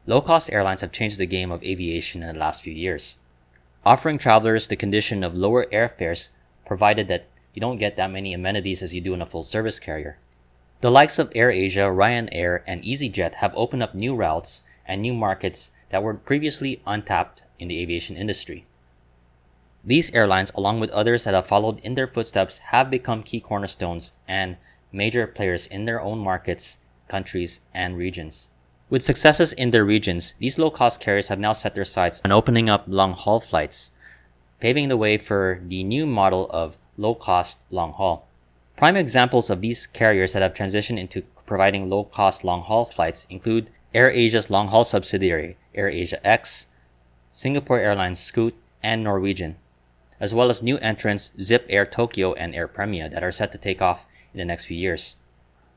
Low-cost airlines have changed the game of aviation in the last few years, offering travelers the condition of lower airfares provided that you don't get that many amenities as you do in a full-service carrier. The likes of AirAsia, Ryanair, and EasyJet have opened up new routes and new markets that were previously untapped in the aviation industry. These airlines, along with others that have followed in their footsteps, have become key cornerstones and major players in their own markets, countries, and regions. With successes in their regions, these low-cost carriers have now set their sights on opening up long-haul flights, paving the way for the new model of low-cost long-haul. Prime examples of these carriers that have transitioned into providing low-cost long-haul flights include AirAsia's long-haul subsidiary, AirAsia X, Singapore Airlines Scoot, and Norwegian, as well as new entrants Zip Air Tokyo and Air Premia that are set to take off in the next few years.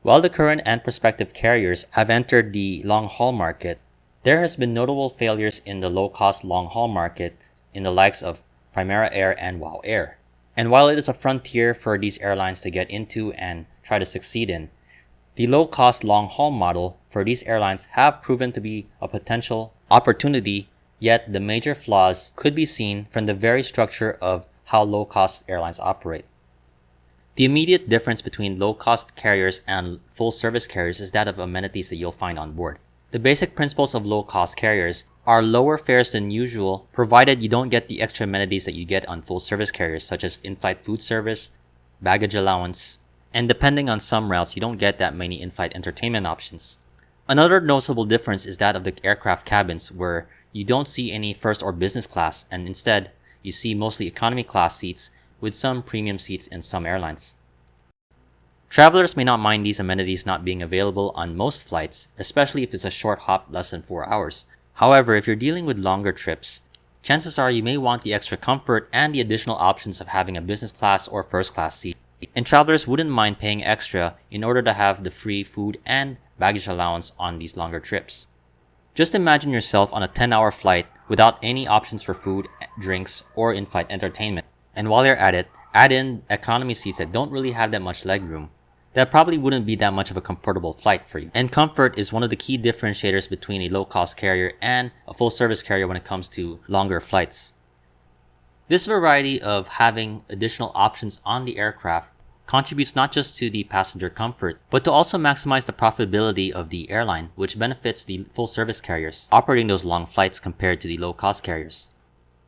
While the current and prospective carriers have entered the long-haul market, there has been notable failures in the low-cost long-haul market in the likes of Primera Air and WOW Air. And while it is a frontier for these airlines to get into and try to succeed in, the low-cost long-haul model for these airlines have proven to be a potential opportunity, yet the major flaws could be seen from the very structure of how low-cost airlines operate. The immediate difference between low-cost carriers and full-service carriers is that of amenities that you'll find on board. The basic principles of low-cost carriers are lower fares than usual, provided you don't get the extra amenities that you get on full-service carriers, such as in-flight food service, baggage allowance, and depending on some routes, you don't get that many in-flight entertainment options. Another noticeable difference is that of the aircraft cabins, where you don't see any first or business class, and instead, you see mostly economy class seats with some premium seats in some airlines. Travelers may not mind these amenities not being available on most flights, especially if it's a short hop less than 4 hours. However, if you're dealing with longer trips, chances are you may want the extra comfort and the additional options of having a business class or first class seat. And travelers wouldn't mind paying extra in order to have the free food and baggage allowance on these longer trips. Just imagine yourself on a 10-hour flight without any options for food, drinks, or in-flight entertainment. And while you're at it, add in economy seats that don't really have that much legroom. That probably wouldn't be that much of a comfortable flight for you. And comfort is one of the key differentiators between a low-cost carrier and a full-service carrier when it comes to longer flights. This variety of having additional options on the aircraft contributes not just to the passenger comfort, but to also maximize the profitability of the airline, which benefits the full-service carriers operating those long flights compared to the low-cost carriers.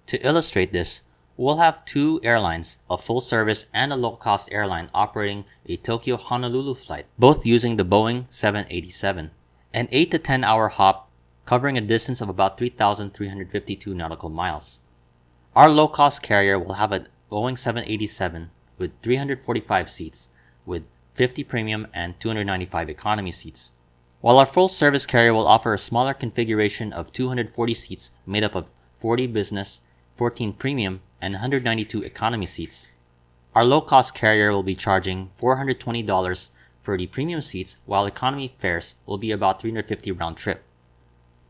To illustrate this, we'll have two airlines, a full-service and a low-cost airline, operating a Tokyo-Honolulu flight, both using the Boeing 787. An 8 to 10 hour hop covering a distance of about 3,352 nautical miles. Our low-cost carrier will have a Boeing 787 with 345 seats, with 50 premium and 295 economy seats, while our full-service carrier will offer a smaller configuration of 240 seats made up of 40 business, 14 premium, and 192 economy seats. Our low-cost carrier will be charging $420 for the premium seats, while economy fares will be about $350 round trip.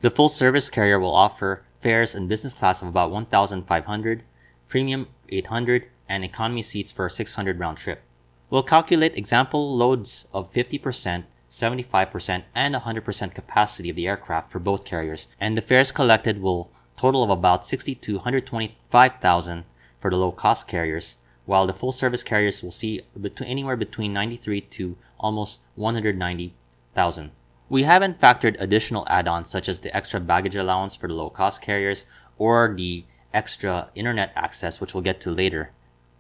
The full-service carrier will offer fares in business class of about $1,500, premium $800, and economy seats for $600 round trip. We'll calculate example loads of 50%, 75%, and 100% capacity of the aircraft for both carriers, and the fares collected will total of about $60,000 to $125,000 for the low-cost carriers, while the full-service carriers will see anywhere between $93,000 to almost $190,000. We haven't factored additional add-ons such as the extra baggage allowance for the low-cost carriers or the extra internet access, which we'll get to later.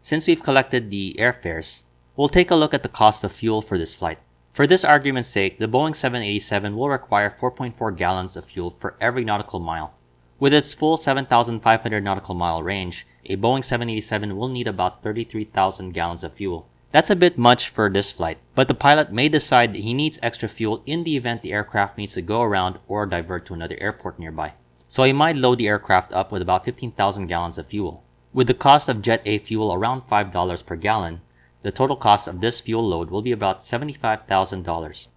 Since we've collected the airfares, we'll take a look at the cost of fuel for this flight. For this argument's sake, the Boeing 787 will require 4.4 gallons of fuel for every nautical mile. With its full 7,500 nautical mile range, a Boeing 787 will need about 33,000 gallons of fuel. That's a bit much for this flight, but the pilot may decide that he needs extra fuel in the event the aircraft needs to go around or divert to another airport nearby. So he might load the aircraft up with about 15,000 gallons of fuel. With the cost of Jet A fuel around $5 per gallon, the total cost of this fuel load will be about $75,000.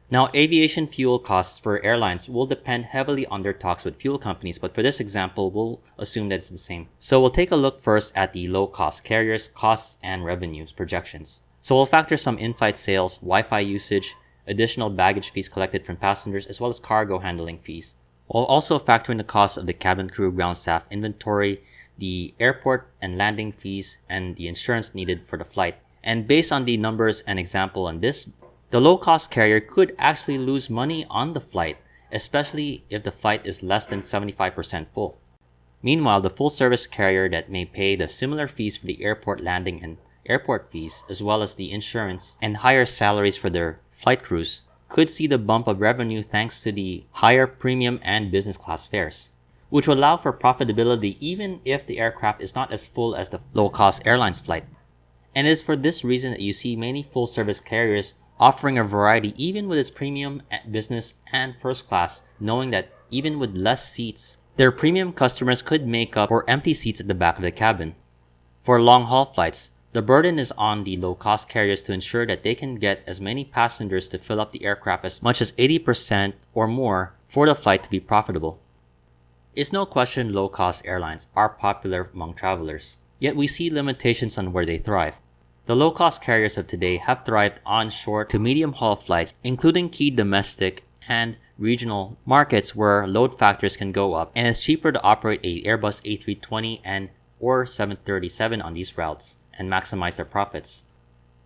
Now, aviation fuel costs for airlines will depend heavily on their talks with fuel companies, but for this example, we'll assume that it's the same. So we'll take a look first at the low-cost carriers' costs and revenues projections. So we'll factor some in-flight sales, Wi-Fi usage, additional baggage fees collected from passengers, as well as cargo handling fees. while also factoring the cost of the cabin crew, ground staff, inventory, the airport and landing fees, and the insurance needed for the flight. And based on the numbers and example on this, the low-cost carrier could actually lose money on the flight, especially if the flight is less than 75% full. Meanwhile, the full-service carrier that may pay the similar fees for the airport landing and airport fees, as well as the insurance and higher salaries for their flight crews, could see the bump of revenue thanks to the higher premium and business class fares, which will allow for profitability even if the aircraft is not as full as the low-cost airlines flight. And it is for this reason that you see many full-service carriers offering a variety even with its premium, business, and first class, knowing that even with less seats, their premium customers could make up for empty seats at the back of the cabin. For long-haul flights, the burden is on the low-cost carriers to ensure that they can get as many passengers to fill up the aircraft as much as 80% or more for the flight to be profitable. It's no question low-cost airlines are popular among travelers, yet we see limitations on where they thrive. The low-cost carriers of today have thrived on short to medium-haul flights, including key domestic and regional markets where load factors can go up, and it's cheaper to operate a Airbus A320 and or 737 on these routes and maximize their profits.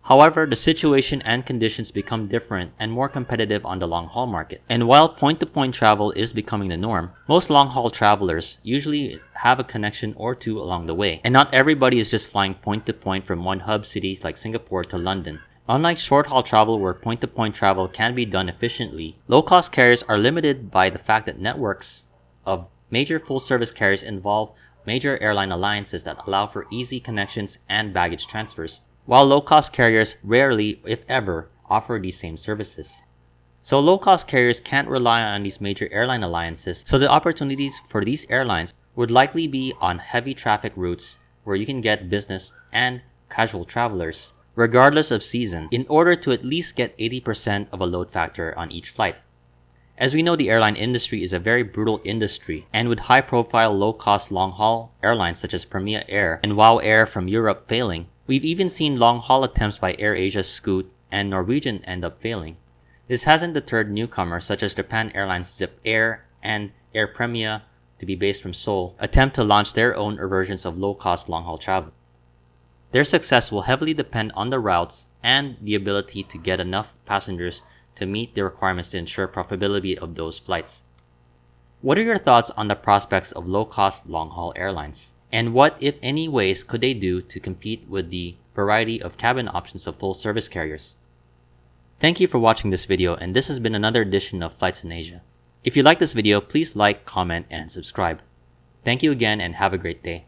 However, the situation and conditions become different and more competitive on the long-haul market. And while point-to-point travel is becoming the norm, most long-haul travelers usually have a connection or two along the way. And not everybody is just flying point-to-point from one hub city like Singapore to London. Unlike short-haul travel where point-to-point travel can be done efficiently, low-cost carriers are limited by the fact that networks of major full-service carriers involve major airline alliances that allow for easy connections and baggage transfers, while low-cost carriers rarely, if ever, offer these same services. So low-cost carriers can't rely on these major airline alliances, so the opportunities for these airlines would likely be on heavy traffic routes where you can get business and casual travelers, regardless of season, in order to at least get 80% of a load factor on each flight. As we know, the airline industry is a very brutal industry, and with high-profile low-cost long-haul airlines such as Primera Air and WOW Air from Europe failing, we've even seen long-haul attempts by AirAsia, Scoot, and Norwegian end up failing. This hasn't deterred newcomers such as Japan Airlines Zip Air and Air Primera, to be based from Seoul, attempt to launch their own versions of low-cost long-haul travel. Their success will heavily depend on the routes and the ability to get enough passengers to meet the requirements to ensure profitability of those flights. What are your thoughts on the prospects of low-cost long-haul airlines? And what, if any, ways could they do to compete with the variety of cabin options of full-service carriers? Thank you for watching this video, and this has been another edition of Flights in Asia. If you like this video, please like, comment, and subscribe. Thank you again, and have a great day.